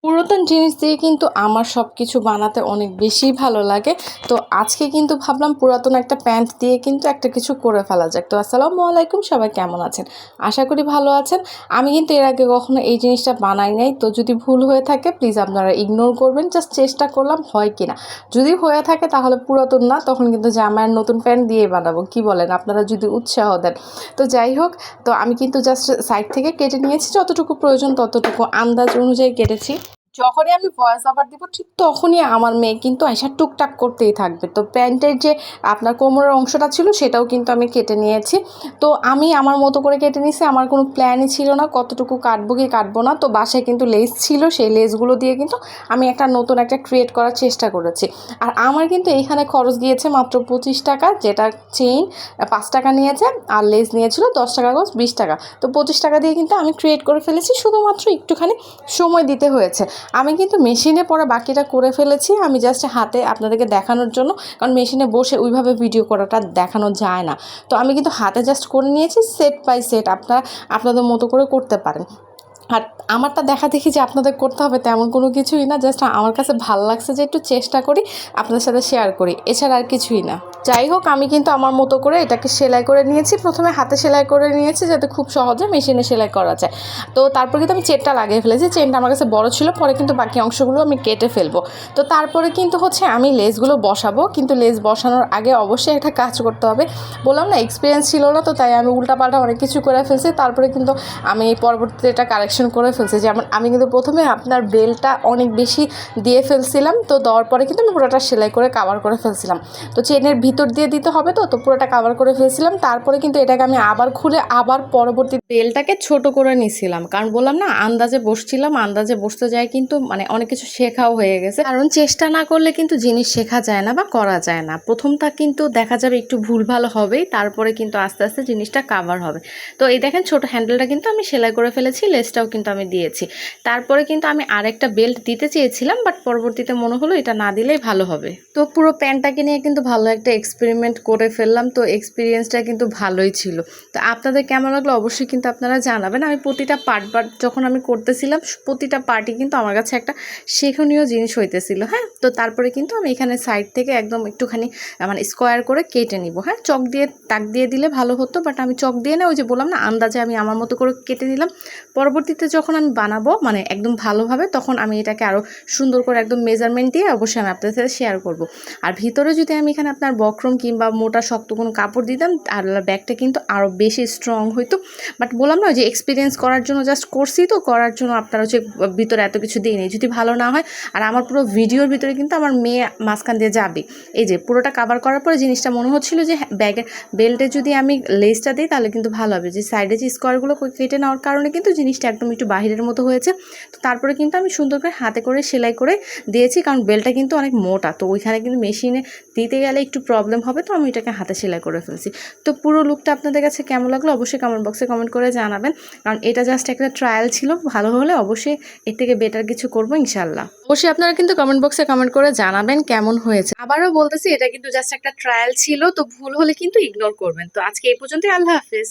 পুরাতন জিনিস দিয়ে কিন্তু আমার সব কিছু বানাতে অনেক বেশি ভালো লাগে। তো আজকে কিন্তু ভাবলাম পুরাতন একটা প্যান্ট দিয়ে কিন্তু একটা কিছু করে ফেলা যাক। তো আসসালামু আলাইকুম, সবাই কেমন আছেন? আশা করি ভালো আছেন। আমি কিন্তু এর আগে কখনো এই জিনিসটা বানাই নাই। তো যদি ভুল হয়ে থাকে প্লিজ আপনারা ইগনোর করবেন। জাস্ট চেষ্টা করলাম হয় কিনা। যদি হয়ে থাকে তাহলে পুরাতন না, তখন কিন্তু জামার নতুন প্যান্ট দিয়ে বানাবো। কি বলেন? আপনারা যদি উৎসাহ দেন। তো যাই হোক, তো আমি কিন্তু জাস্ট সাইড থেকে কেটে নিয়েছি, যতটুকু প্রয়োজন ততটুকু আন্দাজ অনুযায়ী কেটেছি। যখনই আমি ভয়েস ওভার দিব ঠিক তখনই আমার মেয়ে কিন্তু আইসা টুকটাক করতেই থাকবে। তো প্যান্টের যে আপনার কোমরের অংশটা ছিল সেটাও কিন্তু আমি কেটে নিয়েছি। তো আমি আমার মতো করে কেটে নিয়েছি, আমার কোনো প্ল্যানই ছিল না কতটুকু কাটবো কি কাটবো না। তো বাসায় কিন্তু লেস ছিল, সেই লেসগুলো দিয়ে কিন্তু আমি একটা নতুন একটা ক্রিয়েট করার চেষ্টা করেছি। আর আমার কিন্তু এইখানে খরচ গিয়েছে মাত্র 25 টাকা, যেটা চেইন 5 টাকা নিয়েছে আর লেস নিয়েছিল 10 টাকা গজ 20 টাকা। তো 25 টাকা দিয়ে কিন্তু আমি ক্রিয়েট করে ফেলেছি, শুধুমাত্র একটুখানি সময় দিতে হয়েছে। আমি কিন্তু মেশিনে পরে বাকিটা করে ফেলেছি, আমি জাস্ট হাতে আপনাদেরকে দেখানোর জন্য, কারণ মেশিনে বসে ওইভাবে ভিডিও করাটা দেখানো যায় না। তো আমি কিন্তু হাতে জাস্ট করে নিয়েছি, সেট বাই সেট আপনারা আপনাদের মতো করে করতে পারেন। আর আমারটা দেখা দেখি যে আপনাদের করতে হবে তেমন কোনো কিছুই না, জাস্ট আমার কাছে ভালো লাগছে যে একটু চেষ্টা করি আপনাদের সাথে শেয়ার করি, এছাড়া আর কিছুই না। যাই হোক, আমি কিন্তু আমার মতো করে এটাকে সেলাই করে নিয়েছি। প্রথমে হাতে সেলাই করে নিয়েছি যাতে খুব সহজে মেশিনে সেলাই করা যায়। তো তারপর কিন্তু আমি চেনটা লাগিয়ে ফেলেছি, চেনটা আমার কাছে বড় ছিল, পরে কিন্তু বাকি অংশগুলো আমি কেটে ফেলবো। তো তারপরে কিন্তু হচ্ছে আমি লেসগুলো বসাবো, কিন্তু লেস বসানোর আগে অবশ্যই একটা কাজ করতে হবে। বললাম না এক্সপিরিয়েন্স ছিল না, তো তাই আমি উল্টাপাল্টা অনেক কিছু করে ফেলছি। তারপরে কিন্তু আমি পরবর্তীতে এটা কারেকশন করে ফেলছি। যেমন আমি কিন্তু প্রথমে আপনার বেলটা অনেক বেশি দিয়ে ফেলছিলাম, তো দেওয়ার পরে কিন্তু আমি পুরোটা সেলাই করে কাভার করে ফেলছিলাম। তো চেনের ভিতর দিয়ে দিতে হবে, তো পুরোটা কাভার করে ফেলছিলাম। তারপরে কিন্তু এটাকে আমি আবার খুলে আবার পরবর্তী বেলটাকে ছোট করে নিছিলাম, কারণ বললাম না আন্দাজে বসছিলাম, আন্দাজে বসতে যায় কিন্তু মানে অনেক কিছু শেখাও হয়ে গেছে। কারণ চেষ্টা না করলে কিন্তু জিনিস শেখা যায় না বা করা যায় না। প্রথমটা কিন্তু দেখা যাবে একটু ভুল ভালো হবেই, তারপরে কিন্তু আস্তে আস্তে জিনিসটা কাভার হবে। তো এই দেখেন ছোট হ্যান্ডেলটা কিন্তু আমি সেলাই করে ফেলেছি, লেসটাও কিন্তু আমি দিয়েছি। তারপরে কিন্তু আমি আরেকটা বেল্ট দিতে চেয়েছিলাম, বাট পরবর্তীতে মনে হলো এটা না দিলেই ভালো হবে। তো পুরো প্যান্টটাকে নিয়ে কিন্তু ভালো একটা এক্সপেরিমেন্ট করে ফেললাম। তো এক্সপিরিয়েন্সটা কিন্তু ভালোই ছিল। তো আপনাদের কেমন লাগলো অবশ্যই কিন্তু আপনারা জানাবেন। আমি প্রতিটা পার্ট যখন আমি করতেছিলাম, প্রতিটা পার্টই কিন্তু আমার কাছে একটা শিক্ষণীয় জিনিস হইতেছিল। হ্যাঁ, তো তারপরে কিন্তু আমি এখানে সাইড থেকে একদম একটুখানি মানে স্কোয়ার করে কেটে নিব। হ্যাঁ, চক দিয়ে দাগ দিয়ে দিলে ভালো হতো, বাট আমি চক দিয়ে না, ওই যে বললাম না আন্দাজে আমি আমার মতো করে কেটে নিলাম। পরবর্তীতে যখন আমি বানাবো মানে একদম ভালোভাবে, তখন আমি এটাকে আরও সুন্দর করে একদম মেজারমেন্ট দিয়ে অবশ্যই আমি আপনাদের সাথে শেয়ার করব। আর ভিতরে যদি আমি এখানে আপনার বক্রম কিংবা মোটা শক্ত কোনো কাপড় দিতাম, আর ব্যাগটা কিন্তু আরও বেশি স্ট্রং হইতো। বাট বললাম না, যে এক্সপিরিয়েন্স করার জন্য জাস্ট করছি, তো করার জন্য আপনারা হচ্ছে ভিতরে এত কিছু দিইনি, যদি ভালো না হয়। আর আমার পুরো ভিডিওর ভিতরে কিন্তু আমার মেয়ে মাঝখান দিয়ে যাবে। এই যে পুরোটা কাভার করার পরে জিনিসটা মনে হচ্ছিল যে ব্যাগের বেল্টে যদি আমি লেসটা দিই তাহলে কিন্তু ভালো হবে। যে সাইডে যে স্কোয়ারগুলো কেটে নেওয়ার কারণে কিন্তু জিনিসটা একদম একটু বাহিরের মতো হয়েছে। তো তারপরে কিন্তু আমি সুন্দর করে হাতে করে সেলাই করে দিয়েছি, কারণ বেল্টটা কিন্তু অনেক মোটা, তো ওইখানে কিন্তু মেশিনে দিতে গেলে একটু প্রবলেম হবে, তো আমি এটাকে হাতে সেলাই করে ফেলছি। তো পুরো লুকটা আপনাদের কাছে কেমন লাগলো অবশ্যই কমেন্ট বক্সে কমেন্ট করে জানাবেন, কারণ এটা জাস্ট একটা ট্রায়াল ছিল। ভালো হলে অবশ্যই এর থেকে বেটার কিছু করবো ইনশাল্লাহ। অবশ্যই আপনারা কিন্তু কমেন্ট বক্সে কমেন্ট করে জানাবেন কেমন হয়েছে। আবারও বলতেছি এটা কিন্তু জাস্ট একটা ট্রায়াল ছিল, তো ভুল হলে কিন্তু ইগনোর করবেন। তো আজকে এই পর্যন্তই, আল্লাহ হাফেজ।